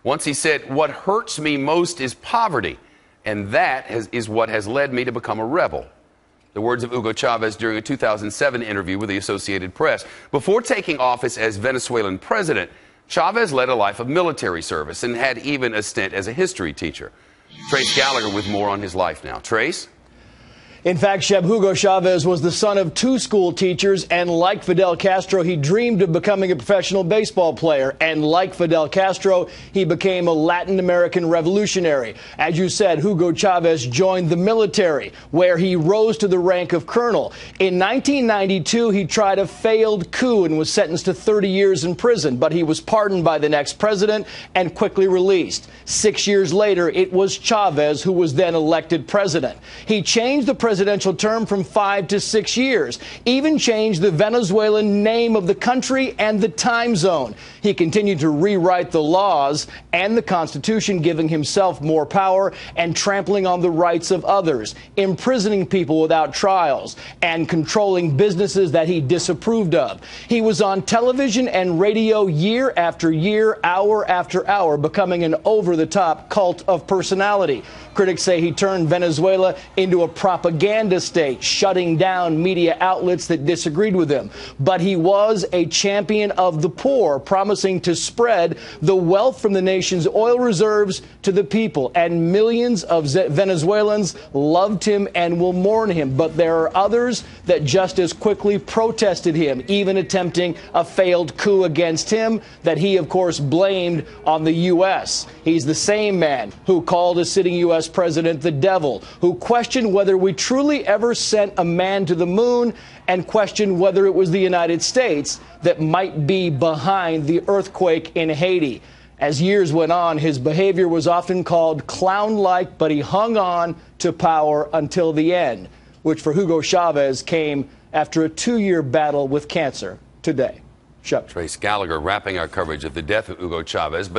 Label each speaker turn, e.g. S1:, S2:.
S1: Once he said, "What hurts me most is poverty, and that is what has led me to become a rebel." The words of Hugo Chavez during a 2007 interview with the Associated Press. Before taking office as Venezuelan president, Chavez led a life of military service and had even a stint as a history teacher. Trace Gallagher with more on his life now. Trace?
S2: In fact, Sheb, Hugo Chavez was the son of two school teachers, and like Fidel Castro, he dreamed of becoming a professional baseball player. And like Fidel Castro, he became a Latin American revolutionary. As you said, Hugo Chavez joined the military, where he rose to the rank of colonel. In 1992, he tried a failed coup and was sentenced to 30 years in prison, but he was pardoned by the next president and quickly released. 6 years later, it was Chavez who was then elected president. He changed the presidential term from 5 to 6 years, even changed the Venezuelan name of the country and the time zone. He continued to rewrite the laws and the Constitution, giving himself more power and trampling on the rights of others, imprisoning people without trials, and controlling businesses that he disapproved of. He was on television and radio year after year, hour after hour, becoming an over-the-top cult of personality. Critics say he turned Venezuela into a propaganda state, shutting down media outlets that disagreed with him. But he was a champion of the poor, promising to spread the wealth from the nation's oil reserves to the people. And millions of Venezuelans loved him and will mourn him. But there are others that just as quickly protested him, even attempting a failed coup against him that he, of course, blamed on the U.S. He's the same man who called a sitting U.S. president the devil, who questioned whether we truly ever sent a man to the moon, and questioned whether it was the United States that might be behind the earthquake in Haiti. As years went on, his behavior was often called clown-like, but he hung on to power until the end, which for Hugo Chavez came after a 2-year battle with cancer today.
S1: Trace Gallagher wrapping our coverage of the death of Hugo Chavez. But